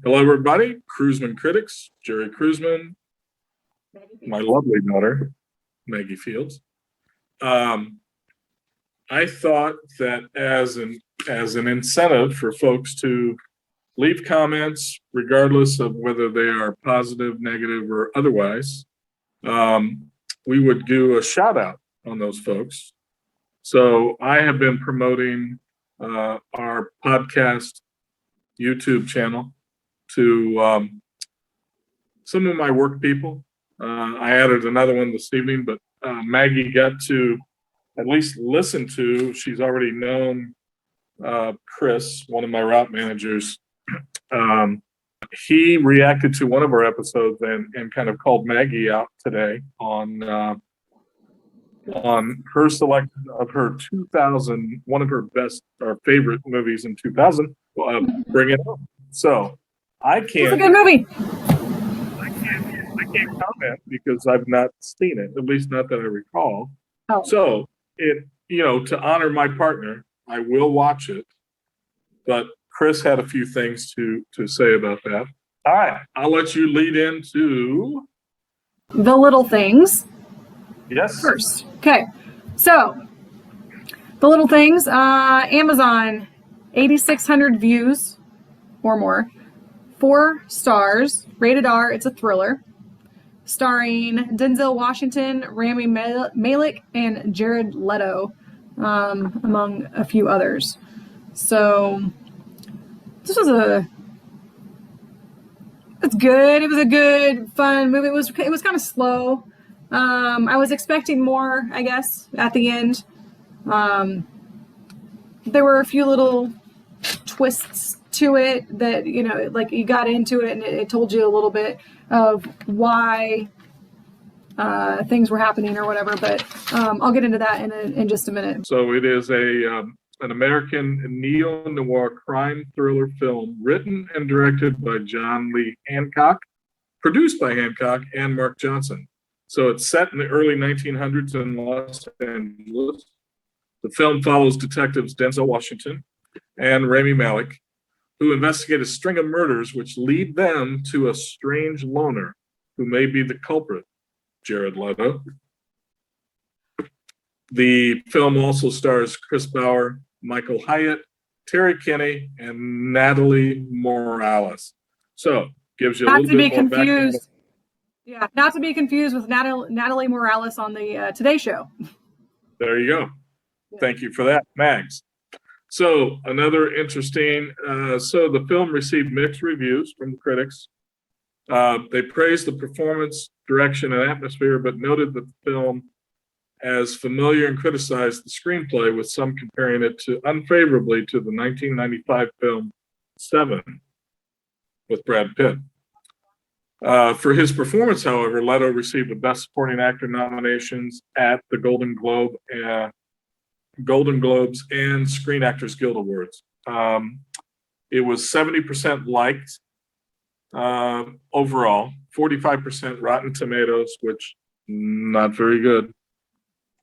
Hello, everybody. Cruiseman Critics, Jerry Cruiseman, my lovely daughter, Maggie Fields. I thought that as an incentive for folks to leave comments, regardless of whether they are positive, negative, or otherwise, we would do a shout out on those folks. So I have been promoting our podcast YouTube channel to some of my work people. I added another one this evening, but Maggie got to at least listen to. She's already known Chris, one of my route managers. He reacted to one of our episodes and kind of called Maggie out today on her selection of her 2000, one of her best or favorite movies in 2000. Bring It On. So It's a good movie. I can't comment because I've not seen it, at least not that I recall. Oh. So to honor my partner, I will watch it. But Chris had a few things to say about that. All right, I'll let you lead into The Little Things. Yes. First. Okay. So, The Little Things, Amazon, 8,600 views or more. 4 stars, rated R. It's a thriller, starring Denzel Washington, Rami Malek, and Jared Leto, among a few others. So this was it's good. It was a good, fun movie. It was kind of slow. I was expecting more, I guess, at the end. There were a few little twists to it that, like you got into it and it told you a little bit of why things were happening or whatever, but I'll get into that in just a minute. So it is an American neo-noir crime thriller film written and directed by John Lee Hancock, produced by Hancock and Mark Johnson. So it's set in the early 1900s in Los Angeles. The film follows detectives Denzel Washington and Rami Malek, who investigate a string of murders which lead them to a strange loner who may be the culprit, Jared Leto. The film also stars Chris Bauer, Michael Hyatt, Terry Kinney, and Natalie Morales. So, gives you a little bit more background. Yeah, not to be confused with Natalie Morales on the Today Show. There you go. Yeah. Thank you for that, Mags. So another interesting, so the film received mixed reviews from the critics. They praised the performance, direction, and atmosphere, but noted that the film as familiar and criticized the screenplay, with some comparing it unfavorably to the 1995 film Seven with Brad Pitt. For his performance, however, Leto received the Best Supporting Actor nominations at the Golden Globes and Screen Actors Guild Awards. It was 70% liked overall, 45% Rotten Tomatoes, which not very good.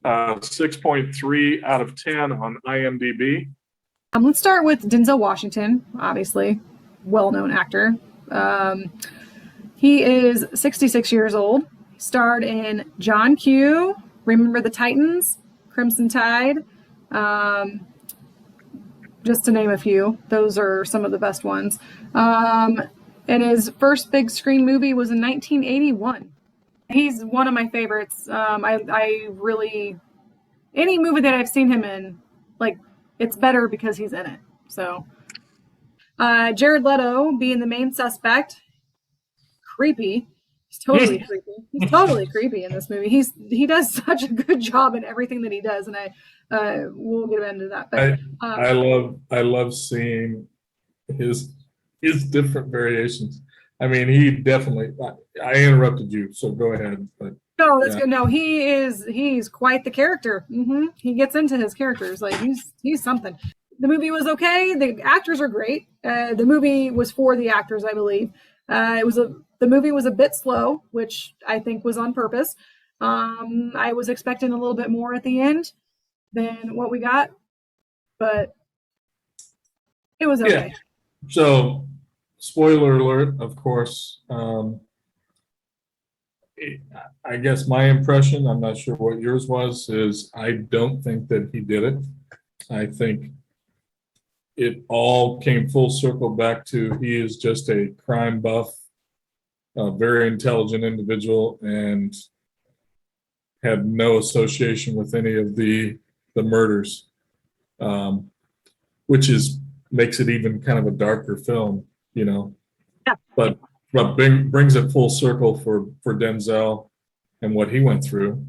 6.3 out of 10 on IMDb. Let's start with Denzel Washington, obviously, well-known actor. He is 66 years old. Starred in John Q, Remember the Titans, Crimson Tide, just to name a few. Those are some of the best ones. And his first big screen movie was in 1981. He's one of my favorites. I really, any movie that I've seen him in, like, it's better because he's in it. So, Jared Leto being the main suspect, creepy. He's totally creepy. He's totally creepy in this movie. He does such a good job in everything that he does, and we'll get into that. But I love seeing his different variations. I mean, he definitely. I interrupted you, so go ahead. But no, that's good. No, he's quite the character. Mm-hmm. He gets into his characters like he's something. The movie was okay. The actors are great. The movie was for the actors, I believe. The movie was a bit slow, which I think was on purpose. I was expecting a little bit more at the end than what we got, but it was okay. Yeah. So spoiler alert, of course. I guess my impression, I'm not sure what yours was, is I don't think that he did it. I think it all came full circle back to he is just a crime buff, a very intelligent individual, and had no association with any of the murders, which is makes it even kind of a darker film, you know. Yeah. But brings it full circle for Denzel and what he went through,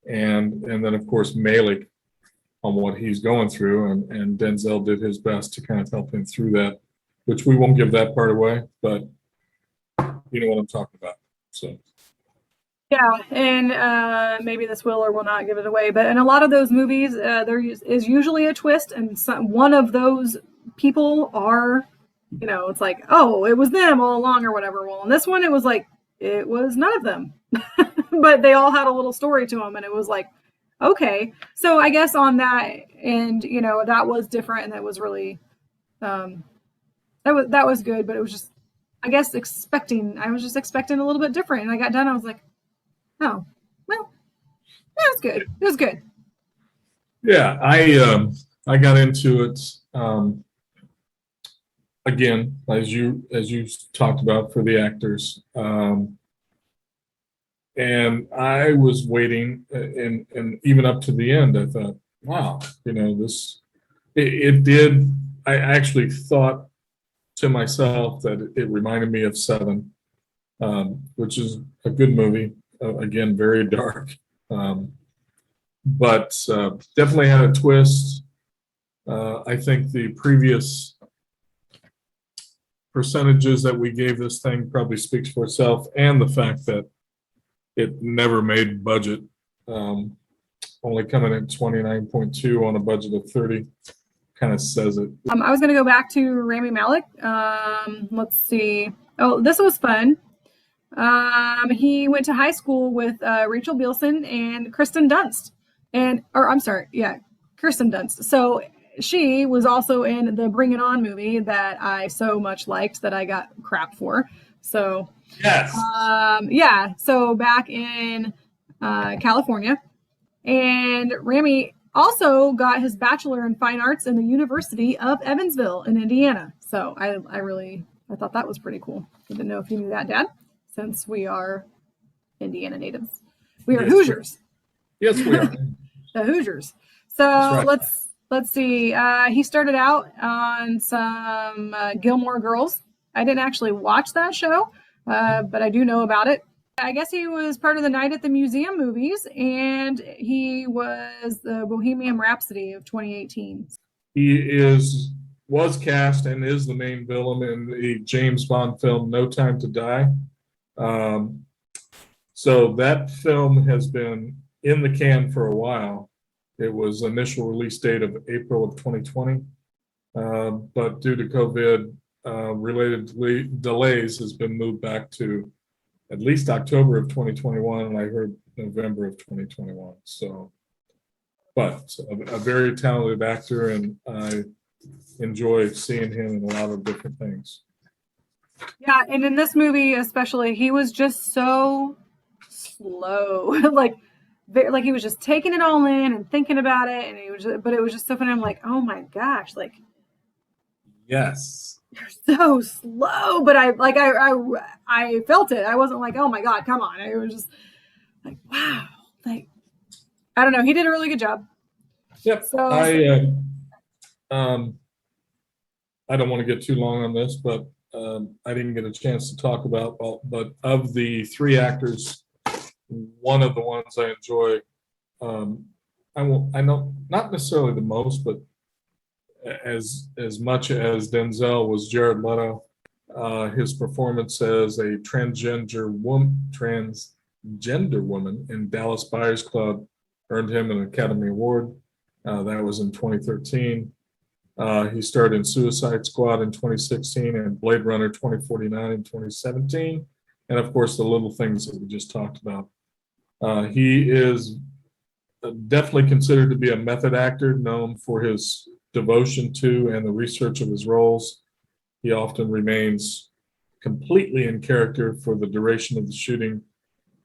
and then of course Malik on what he's going through, and Denzel did his best to kind of help him through that, which we won't give that part away, but you know what I'm talking about. So Yeah, and maybe this will or will not give it away, but in a lot of those movies, there is usually a twist, and one of those people are, you know, it's like, oh, it was them all along or whatever. Well, in this one, it was like, it was none of them, but they all had a little story to them, and it was like, okay. So I guess on that end, you know, that was different, and that was really, that was good, but it was just, I guess I was just expecting a little bit different, and I got done, I was like, oh, well, that was good. It was good. yeah, I got into it again, as you talked about, for the actors. And I was waiting, and even up to the end, I thought, wow, you know, it did. I actually thought to myself that it reminded me of Seven, which is a good movie. Again, very dark, but definitely had a twist. I think the previous percentages that we gave this thing probably speaks for itself, and the fact that it never made budget, only coming in 29.2 on a budget of 30, kind of says it. I was going to go back to Rami Malek. Let's see. Oh, this was fun. He went to high school with Rachel Bilson and Kristen Dunst, Kirsten Dunst. So she was also in the Bring It On movie that I so much liked that I got crap for. So yes, yeah. So back in California, and Rami also got his bachelor in fine arts in the University of Evansville in Indiana. So I thought that was pretty cool. I didn't know if you knew that, Dad, since we are Indiana natives. We are Hoosiers. Yes, we are. The Hoosiers. So right. let's see. He started out on some Gilmore Girls. I didn't actually watch that show, but I do know about it. I guess he was part of the Night at the Museum movies, and he was the Bohemian Rhapsody of 2018. He was cast and is the main villain in the James Bond film No Time to Die. So that film has been in the can for a while. It was initial release date of April of 2020, but due to COVID related delays has been moved back to at least October of 2021, and I heard November of 2021. So, but a very talented actor, and I enjoy seeing him in a lot of different things. Yeah, and in this movie especially, he was just so slow. like he was just taking it all in and thinking about it, and but it was just so funny. I'm like, oh my gosh, like, yes, you're so slow. But I felt it. I wasn't like, oh my God, come on. I was just like, wow. Like, I don't know. He did a really good job. Yep. So I don't want to get too long on this, but I didn't get a chance to talk about, but of the three actors, one of the ones I enjoy, I know not necessarily the most, but as much as Denzel was Jared Leto. His performance as a transgender woman in Dallas Buyers Club earned him an Academy Award. That was in 2013. He starred in Suicide Squad in 2016 and Blade Runner 2049 in 2017. And of course, the little things that we just talked about. He is definitely considered to be a method actor, known for his devotion to and the research of his roles. He often remains completely in character for the duration of the shooting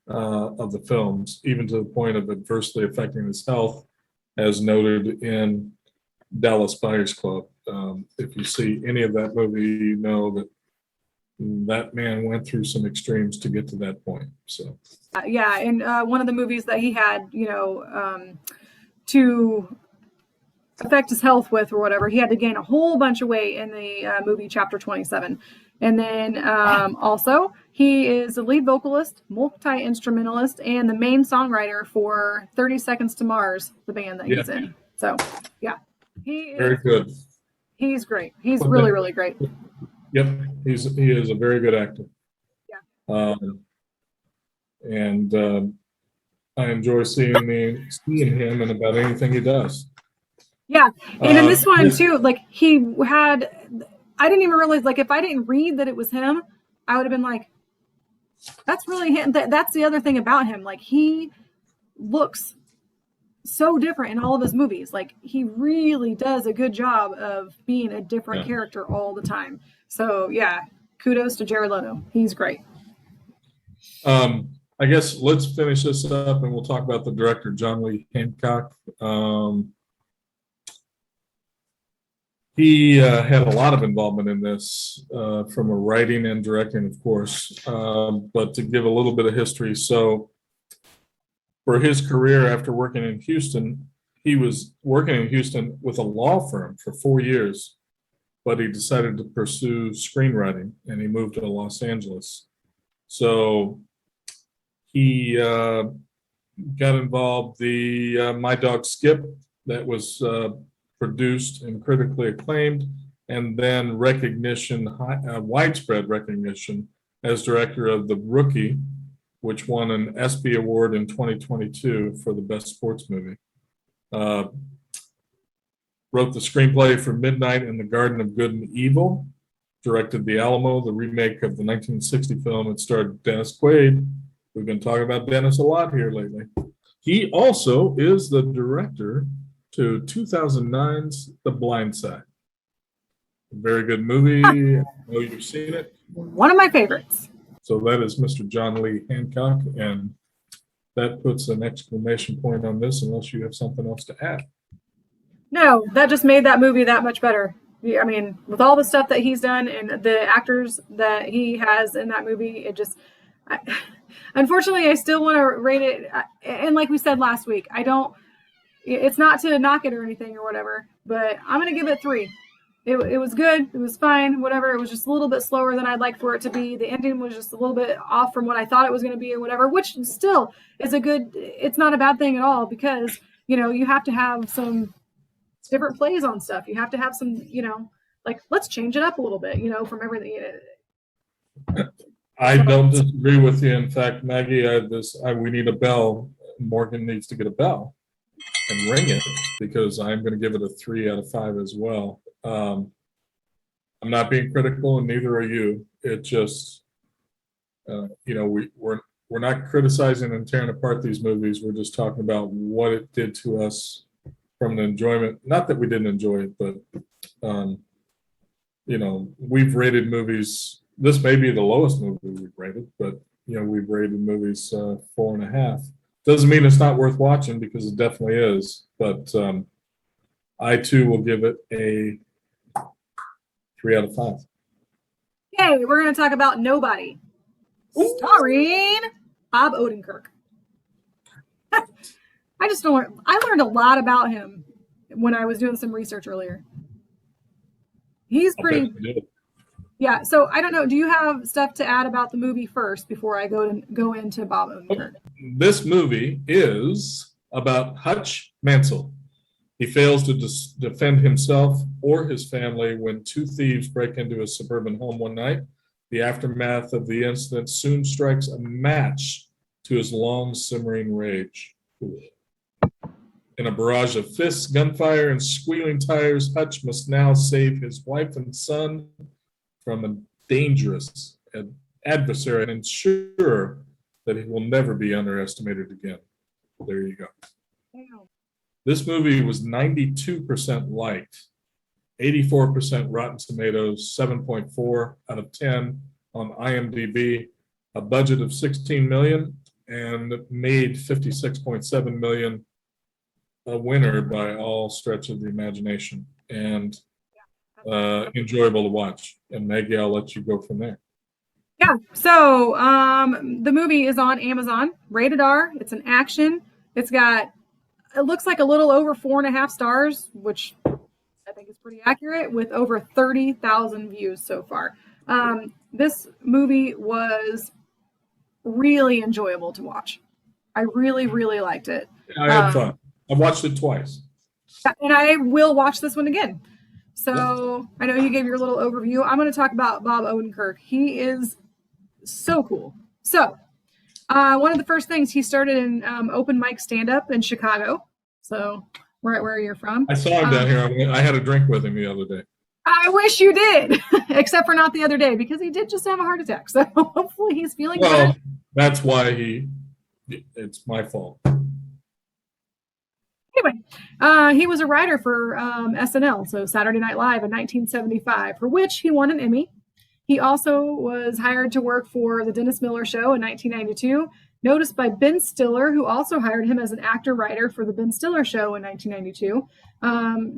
of the films, even to the point of adversely affecting his health, as noted in Dallas Buyers Club. If you see any of that movie, you know that that man went through some extremes to get to that point. So, yeah, and one of the movies that he had, to affect his health with or whatever, he had to gain a whole bunch of weight in the movie Chapter 27. And then also, he is the lead vocalist, multi-instrumentalist, and the main songwriter for 30 Seconds to Mars, the band that he's in. So, yeah. Very good. He's great. He's really, really great. Yep, he is a very good actor. Yeah. I enjoy seeing him in about anything he does. Yeah, and in this one too, like I didn't even realize, like if I didn't read that it was him, I would have been like, that's really him. That's the other thing about him. Like he looks so different in all of his movies. Like he really does a good job of being a different character all the time. So yeah, kudos to Jared Leto. He's great. I guess let's finish this up and we'll talk about the director, John Lee Hancock. He had a lot of involvement in this from a writing and directing, of course. But to give a little bit of history, so for his career after working in Houston, he was working in Houston with a law firm for 4 years, but he decided to pursue screenwriting and he moved to Los Angeles. So he got involved the My Dog Skip that was produced and critically acclaimed, and then widespread recognition as director of The Rookie, which won an ESPY award in 2022 for the best sports movie. Wrote the screenplay for Midnight in the Garden of Good and Evil, directed The Alamo, the remake of the 1960 film. It starred Dennis Quaid. We've been talking about Dennis a lot here lately. He also is the director to 2009's The Blind Side. A very good movie. I know you've seen it. One of my favorites. So that is Mr. John Lee Hancock, and that puts an exclamation point on this, unless you have something else to add. No, that just made that movie that much better. I mean, with all the stuff that he's done and the actors that he has in that movie, it just... unfortunately, I still want to rate it, and like we said last week, it's not to knock it or anything or whatever, but I'm going to give it 3. It was good. It was fine, whatever. It was just a little bit slower than I'd like for it to be. The ending was just a little bit off from what I thought it was going to be or whatever, which still is it's not a bad thing at all, because, you have to have some different plays on stuff. You have to have some, like, let's change it up a little bit, from everything. I don't disagree with you. In fact, Maggie, we need a bell. Morgan needs to get a bell and ring it, because I'm going to give it a 3 out of 5 as well. I'm not being critical, and neither are you. It just, we're not criticizing and tearing apart these movies. We're just talking about what it did to us from the enjoyment. Not that we didn't enjoy it, but we've rated movies. This may be the lowest movie we've rated, but we've rated movies 4.5. Doesn't mean it's not worth watching, because it definitely is. But I too will give it a 3 out of 5. Okay, we're going to talk about Nobody, starring Bob Odenkirk. I learned a lot about him when I was doing some research earlier. He's pretty. Yeah, so I don't know. Do you have stuff to add about the movie first before I go into Bob Odenkirk? This movie is about Hutch Mansell. He fails to defend himself or his family when 2 thieves break into his suburban home one night. The aftermath of the incident soon strikes a match to his long simmering rage. In a barrage of fists, gunfire, and squealing tires, Hutch must now save his wife and son from a dangerous adversary and ensure that he will never be underestimated again. There you go. Wow. This movie was 92% liked, 84% Rotten Tomatoes, 7.4 out of 10 on IMDb, a budget of 16 million and made 56.7 million, a winner by all stretch of the imagination, and enjoyable to watch. And Maggie, I'll let you go from there. Yeah. So the movie is on Amazon, rated R. It's an action. It looks like a little over 4.5 stars, which I think is pretty accurate, with over 30,000 views so far. This movie was really enjoyable to watch. I really, really liked it. I had fun. I watched it twice. And I will watch this one again. So I know you gave your little overview. I'm going to talk about Bob Odenkirk. He is so cool. So one of the first things, he started in open mic stand-up in Chicago. So right where you're from. I saw him down here. I had a drink with him the other day. I wish you did, except for not the other day, because he did just have a heart attack. So hopefully he's feeling better. That's why it's my fault. Anyway, he was a writer for SNL, so Saturday Night Live in 1975, for which he won an Emmy. He also was hired to work for The Dennis Miller Show in 1992, noticed by Ben Stiller, who also hired him as an actor-writer for The Ben Stiller Show in 1992.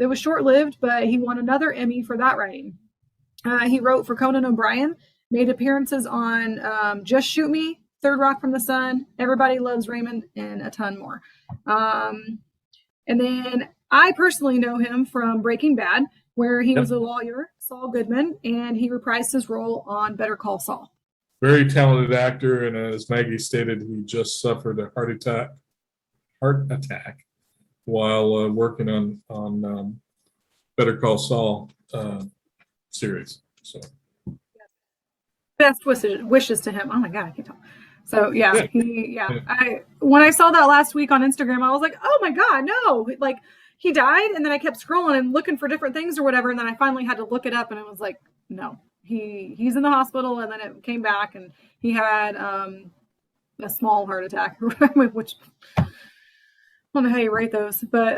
It was short-lived, but he won another Emmy for that writing. He wrote for Conan O'Brien, made appearances on Just Shoot Me, Third Rock from the Sun, Everybody Loves Raymond, and a ton more. And then I personally know him from Breaking Bad, where he was a lawyer, Saul Goodman, and he reprised his role on Better Call Saul. Very talented actor, and as Maggie stated, he just suffered a heart attack while working on Better Call Saul series. So best wishes to him. Oh my God, I can't talk. So when I saw that last week on Instagram, I was like, oh my God, no, like he died. And then I kept scrolling and looking for different things or whatever. And then I finally had to look it up, and it was like, no, he's in the hospital. And then it came back, and he had a small heart attack, which I don't know how you rate those, but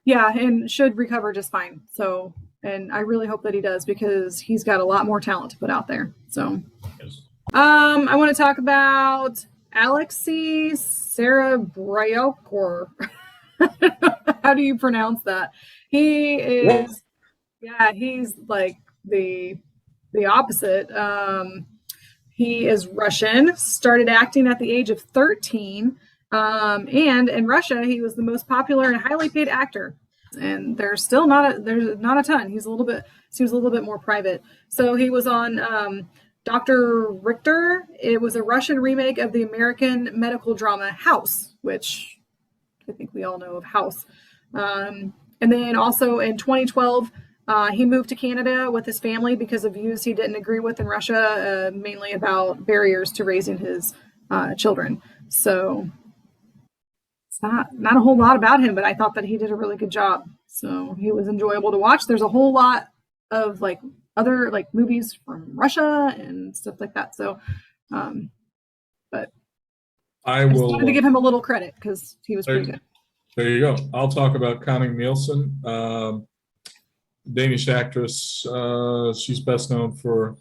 and should recover just fine. So, and I really hope that he does, because he's got a lot more talent to put out there. So, yes. I want to talk about Alexei Serebryakov. How do you pronounce that? He is, he's like the opposite. He is Russian, started acting at the age of 13. And in Russia, he was the most popular and highly paid actor. And there's not a ton. He was a little bit more private. So he was on Dr. Richter. It was a Russian remake of the American medical drama House, which I think we all know of House. And then also in 2012, he moved to Canada with his family because of views he didn't agree with in Russia, mainly about barriers to raising his children. So it's not a whole lot about him, but I thought that he did a really good job. So he was enjoyable to watch. There's a whole lot of other movies from Russia and stuff like that. So, but I just wanted to give him a little credit because he was pretty good. There you go. I'll talk about Connie Nielsen, Danish actress. She's best known for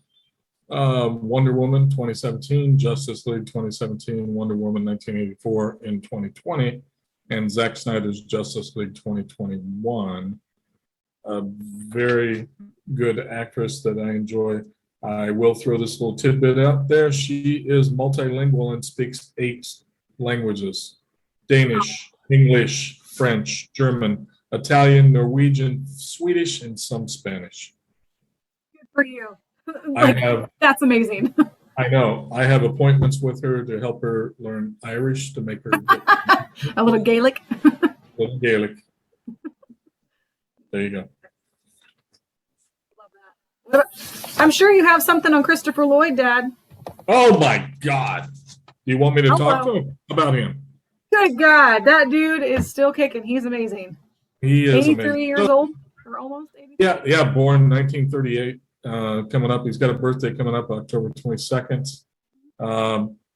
Wonder Woman 2017, Justice League 2017, Wonder Woman 1984 in 2020, and Zack Snyder's Justice League 2021. A very good actress that I enjoy. I will throw this little tidbit out there. She is multilingual and speaks 8 languages: Danish, English, French, German, Italian, Norwegian, Swedish, and some Spanish. Good for you. That's amazing. I know. I have appointments with her to help her learn Irish, to make her a little Gaelic. There you go. Love that. I'm sure you have something on Christopher Lloyd, Dad. Oh my God. Do you want me to talk to him about him? Good God. That dude is still kicking. He's amazing. He is 83 amazing. years old, or almost 83. Yeah, born 1938. Coming up. He's got a birthday coming up October 22nd.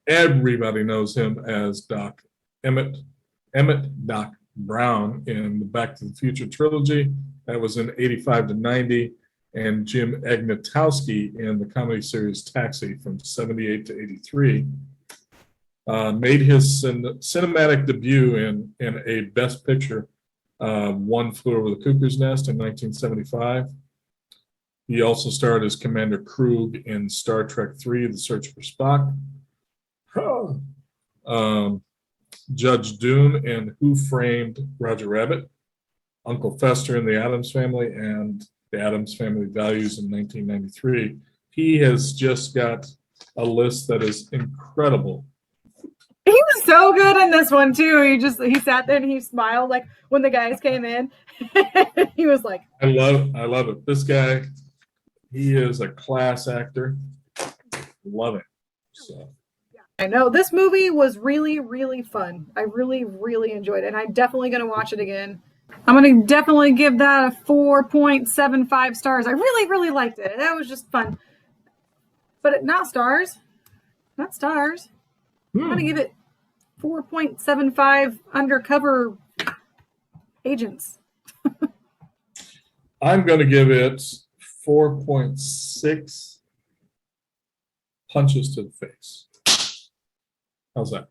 Everybody knows him as Doc Emmett Doc Brown in the Back to the Future trilogy. That was in 85 to 90. and Jim Agnatowski in the comedy series Taxi from 78 to 83. Made his cinematic debut in a Best Picture, One Flew Over the Cuckoo's Nest in 1975. He also starred as Commander Krug in Star Trek III, The Search for Spock. Judge Doom in Who Framed Roger Rabbit, Uncle Fester in The Addams Family, and The Addams Family Values in 1993. He has just got a list that is incredible. He was so good in this one too. He sat there and he smiled like when the guys came in. He was like, I love it. This guy, he is a class actor. Love it. So I know this movie was really, really fun. I really, really enjoyed it, and I'm definitely going to watch it again. I'm going to definitely give that a 4.75 stars. I really, really liked it. That was just fun. But not stars. Not stars. I'm going to give it 4.75 undercover agents. I'm going to give it 4.6 punches to the face. How's that?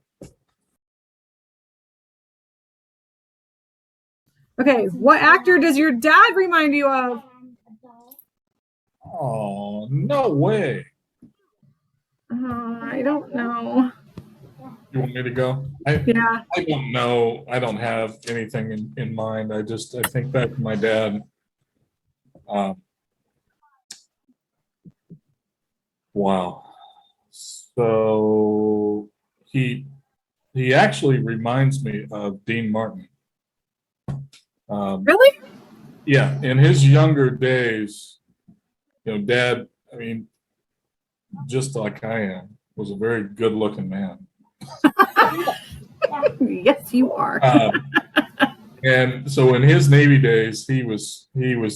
Okay, what actor does your dad remind you of? Oh, no way. I don't know. You want me to go? Yeah. I don't know. I don't have anything in mind. I think back to my dad. Wow. So he actually reminds me of Dean Martin. Really? Yeah, in his younger days, Dad, I mean, just like I am, was a very good-looking man. Yes, you are. And so in his Navy days, he was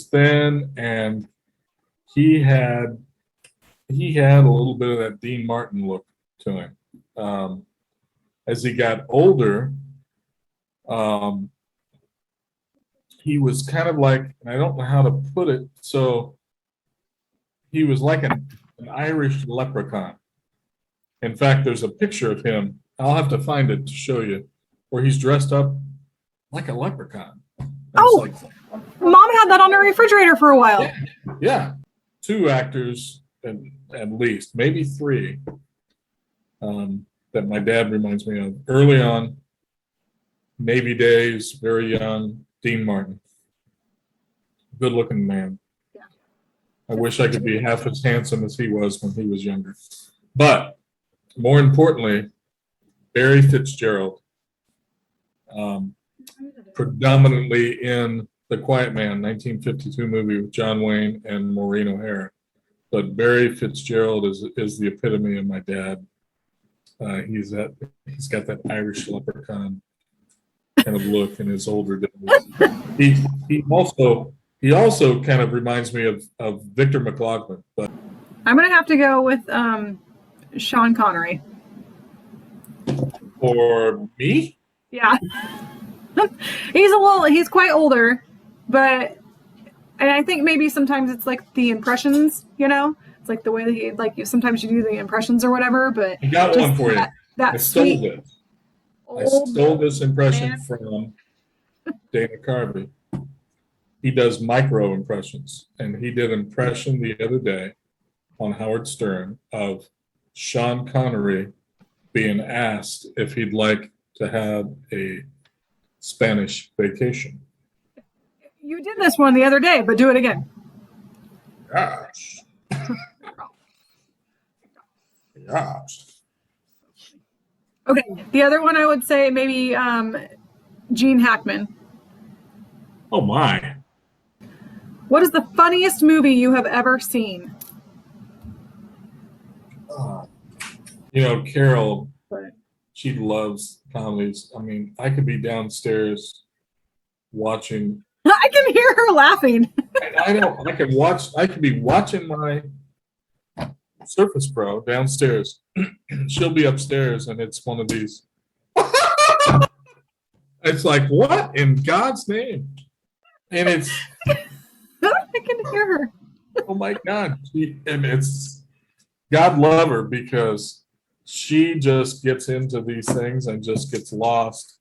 thin, and he had a little bit of that Dean Martin look to him. As he got older, he was kind of like, and I don't know how to put it, so he was like an Irish leprechaun. In fact, there's a picture of him. I'll have to find it to show you, where he's dressed up like a leprechaun. Like, Mom had that on her refrigerator for a while. Yeah. 2 actors at least, maybe 3, that my dad reminds me of. Early on, Navy days, very young, Dean Martin. Good looking man. Yeah. I wish I could be half as handsome as he was when he was younger. But more importantly, Barry Fitzgerald, predominantly in The Quiet Man, 1952 movie with John Wayne and Maureen O'Hara. But Barry Fitzgerald is the epitome of my dad. He's got that Irish leprechaun kind of look in his older days. He also kind of reminds me of Victor McLaughlin. But I'm gonna have to go with Sean Connery. For me? Yeah. He's quite older, and I think maybe sometimes it's like the impressions, it's like the way that sometimes you do the impressions or whatever, but I got one for you. I stole this impression from Dana Carvey. He does micro impressions, and he did an impression the other day on Howard Stern of Sean Connery being asked if he'd like to have a Spanish vacation. You did this one the other day, but do it again. Gosh. Gosh. Okay, the other one I would say maybe Gene Hackman. Oh my. What is the funniest movie you have ever seen? Carol, she loves comedies. I mean, I could be downstairs watching. I can hear her laughing. I know. I could be watching my Surface Pro downstairs. She'll be upstairs, and it's one of these. It's like, what in God's name? And it's. I can hear her. my God. It's God love her because she just gets into these things and just gets lost.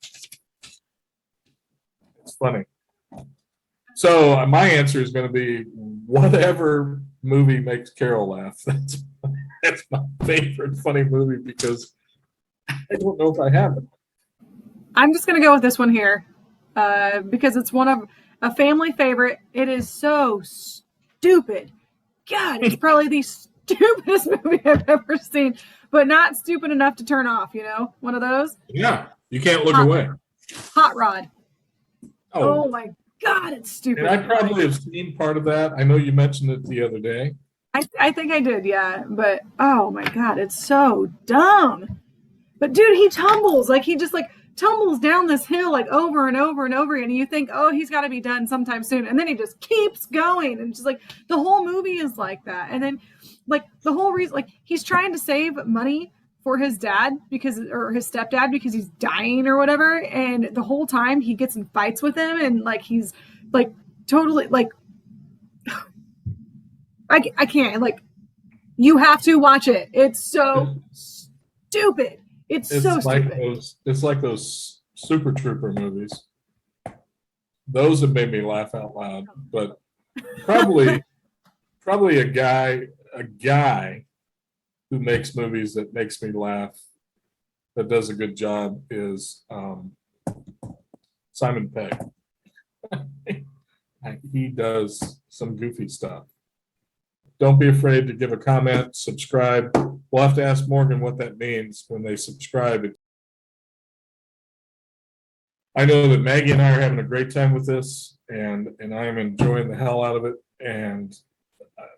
It's funny. So my answer is going to be whatever movie makes Carol laugh. That's my favorite funny movie because I don't know if I have it. I'm just going to go with this one here because it's one of a family favorite. It is so stupid. God, it's probably the stupidest movie I've ever seen, but not stupid enough to turn off, one of those. Yeah, you can't look away. Hot Rod. Oh, Oh my God, it's stupid. And I probably have seen part of that. I know you mentioned it the other day. I think I did, yeah. But oh my God, it's so dumb. But dude, he tumbles. Like he just tumbles down this hill like over and over and over again. And you think, oh, he's gotta be done sometime soon. And then he just keeps going. And just like the whole movie is like that. And then like the whole reason, like he's trying to save money for his dad or his stepdad because he's dying or whatever. And the whole time he gets in fights with him and like he's like totally like I can't like you have to watch it. It's so stupid. It's so stupid. It's like those Super Trooper movies. Those have made me laugh out loud. But probably a guy who makes movies that makes me laugh, that does a good job, is Simon Pegg. He does some goofy stuff. Don't be afraid to give a comment, subscribe. We'll have to ask Morgan what that means when they subscribe. I know that Maggie and I are having a great time with this, and I'm enjoying the hell out of it. And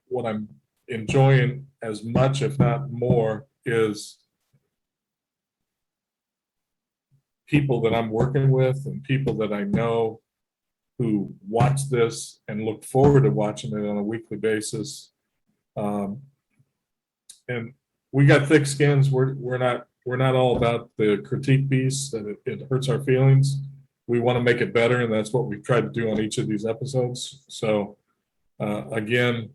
what I'm enjoying as much, if not more, is people that I'm working with and people that I know who watch this and look forward to watching it on a weekly basis. And we got thick skins. We're not all about the critique piece that it hurts our feelings. We want to make it better, and that's what we've tried to do on each of these episodes. So again,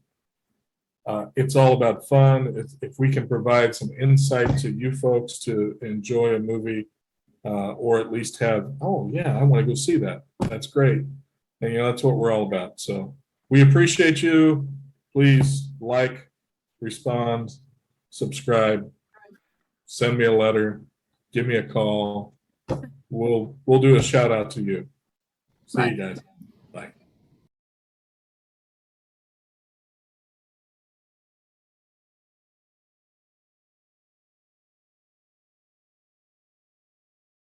it's all about fun. If we can provide some insight to you folks to enjoy a movie, or at least have, oh yeah, I want to go see that. That's great. And that's what we're all about. So we appreciate you. Please like, respond, subscribe, send me a letter, give me a call. We'll do a shout out to you. See you guys.